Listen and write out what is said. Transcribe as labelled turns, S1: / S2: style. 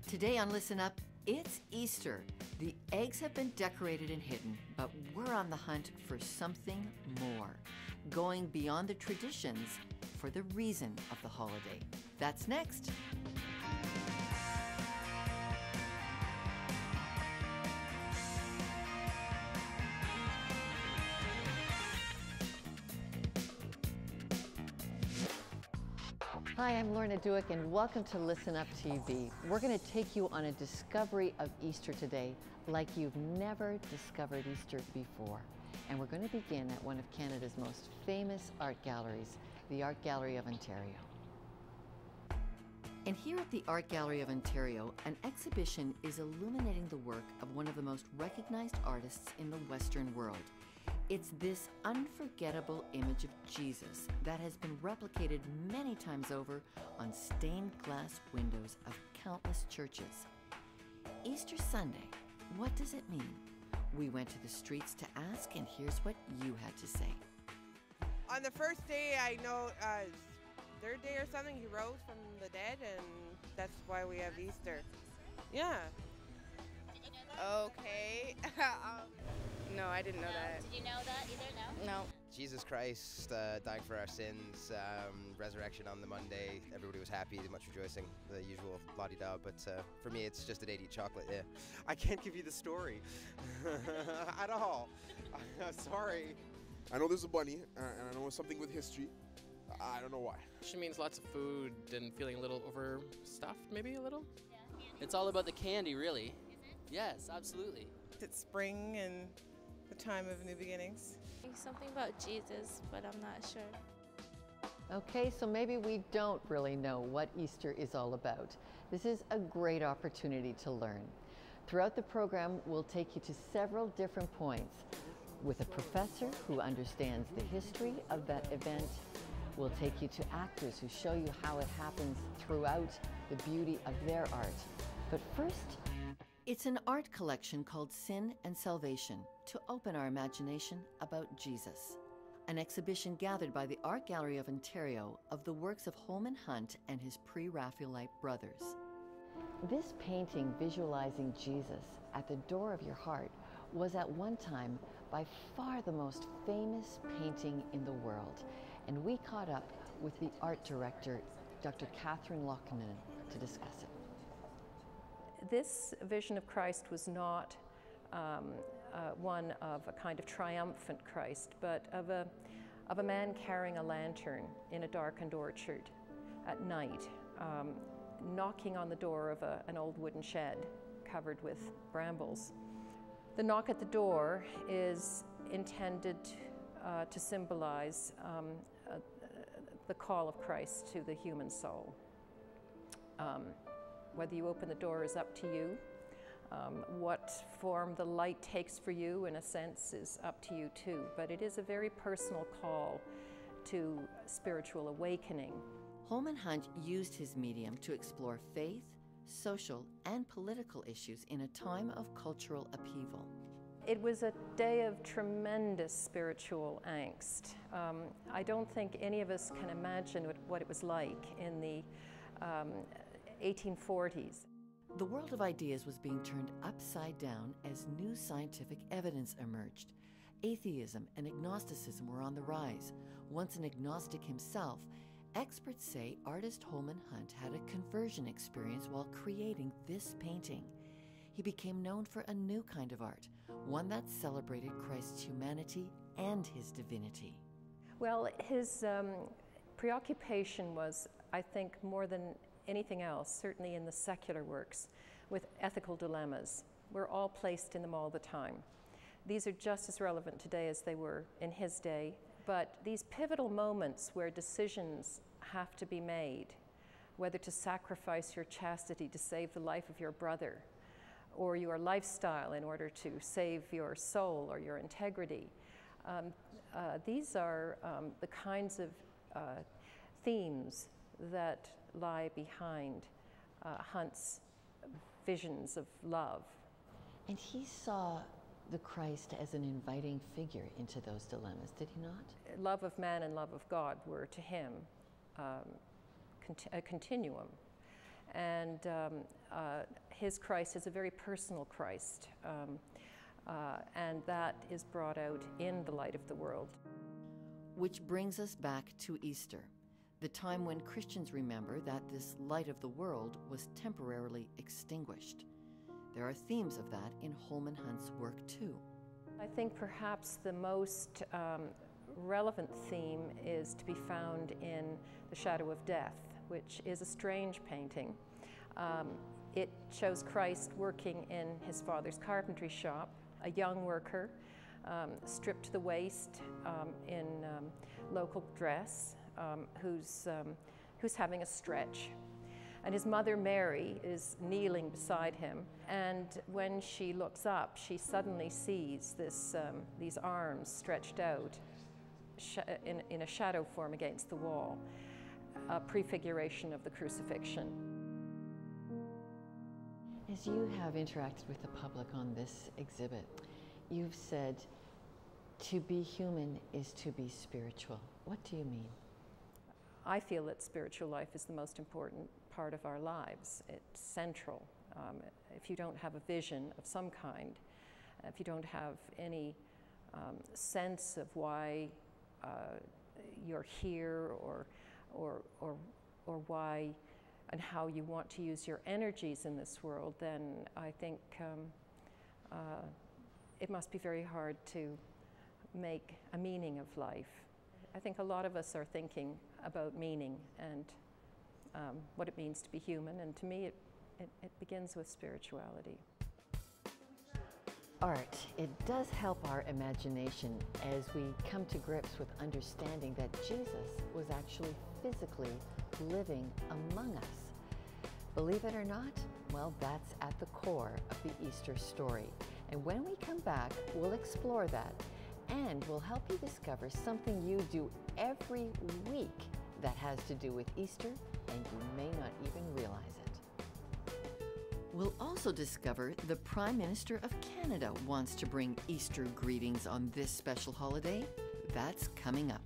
S1: Today on Listen Up, it's Easter. The eggs have been decorated and hidden, but we're on the hunt for something more, going beyond the traditions for the reason of the holiday. That's next. Hi, I'm Lorna Dueck, and welcome to Listen Up TV. We're going to take you on a discovery of Easter today like you've never discovered Easter before. And we're going to begin at one of Canada's most famous art galleries, the Art Gallery of Ontario. And here at the Art Gallery of Ontario, an exhibition is illuminating the work of one of the most recognized artists in the Western world. It's this unforgettable image of Jesus that has been replicated many times over on stained glass windows of countless churches. Easter Sunday, what does it mean? We went to the streets to ask, and here's what you had to say.
S2: On the first day, I know, third day or something, he rose from the dead, and that's why we have Easter. Yeah.
S3: Did you know that?
S4: Okay. No, I didn't know that.
S3: Did you know that either? No?
S4: No.
S5: Jesus Christ dying for our sins, resurrection on the Monday, everybody was happy, much rejoicing, the usual la-di-da, but for me it's just a day to eat chocolate, yeah.
S6: I can't give you the story at all. Sorry.
S7: I know there's a bunny, and I know it's something with history. I don't know why.
S8: She means lots of food and feeling a little overstuffed, maybe a little.
S3: Yeah.
S9: It's all about the candy, really.
S3: Is it?
S9: Yes, absolutely.
S2: It's spring and the time of new beginnings.
S10: Something about Jesus, but I'm not sure.
S1: Okay, so maybe we don't really know what Easter is all about. This is a great opportunity to learn. Throughout the program, we'll take you to several different points with a professor who understands the history of that event. We'll take you to actors who show you how it happens throughout the beauty of their art. But first, it's an art collection called Sin and Salvation to open our imagination about Jesus. An exhibition gathered by the Art Gallery of Ontario of the works of Holman Hunt and his pre-Raphaelite brothers. This painting visualizing Jesus at the door of your heart was at one time by far the most famous painting in the world. And we caught up with the art director, Dr. Catherine Loughnane, to discuss it.
S11: This vision of Christ was not one of a kind of triumphant Christ, but of a man carrying a lantern in a darkened orchard at night, knocking on the door of an old wooden shed covered with brambles. The knock at the door is intended to symbolize the call of Christ to the human soul. Whether you open the door is up to you. What form the light takes for you, in a sense, is up to you too. But it is a very personal call to spiritual awakening.
S1: Holman Hunt used his medium to explore faith, social, and political issues in a time of cultural upheaval.
S11: It was a day of tremendous spiritual angst. I don't think any of us can imagine what it was like in the 1840s.
S1: The world of ideas was being turned upside down as new scientific evidence emerged. Atheism and agnosticism were on the rise. Once an agnostic himself, experts say artist Holman Hunt had a conversion experience while creating this painting. He became known for a new kind of art, one that celebrated Christ's humanity and his divinity.
S11: Well, his preoccupation was, I think, more than anything else, certainly in the secular works, with ethical dilemmas. We're all placed in them all the time. These are just as relevant today as they were in his day, but these pivotal moments where decisions have to be made, whether to sacrifice your chastity to save the life of your brother, or your lifestyle in order to save your soul or your integrity, these are the kinds of themes that lie behind Hunt's visions of love.
S1: And he saw the Christ as an inviting figure into those dilemmas, did he not?
S11: Love of man and love of God were to him a continuum. And his Christ is a very personal Christ, and that is brought out in the light of the world.
S1: Which brings us back to Easter, the time when Christians remember that this light of the world was temporarily extinguished. There are themes of that in Holman Hunt's work too.
S11: I think perhaps the most relevant theme is to be found in The Shadow of Death, which is a strange painting. It shows Christ working in his father's carpentry shop, a young worker, stripped to the waist in local dress, who's having a stretch. And his mother Mary is kneeling beside him, and when she looks up, she suddenly sees these arms stretched out in a shadow form against the wall, a prefiguration of the crucifixion.
S1: As you have interacted with the public on this exhibit, you've said, to be human is to be spiritual. What do you mean?
S11: I feel that spiritual life is the most important part of our lives. It's central. If you don't have a vision of some kind, if you don't have any sense of why you're here, or why and how you want to use your energies in this world, then I think it must be very hard to make a meaning of life. I think a lot of us are thinking about meaning and what it means to be human, and to me it begins with spirituality.
S1: Art, it does help our imagination as we come to grips with understanding that Jesus was actually physically living among us. Believe it or not, well, that's at the core of the Easter story. And when we come back, we'll explore that, and we'll help you discover something you do every week that has to do with Easter, and you may not even realize it. We'll also discover the Prime Minister of Canada wants to bring Easter greetings on this special holiday. That's coming up.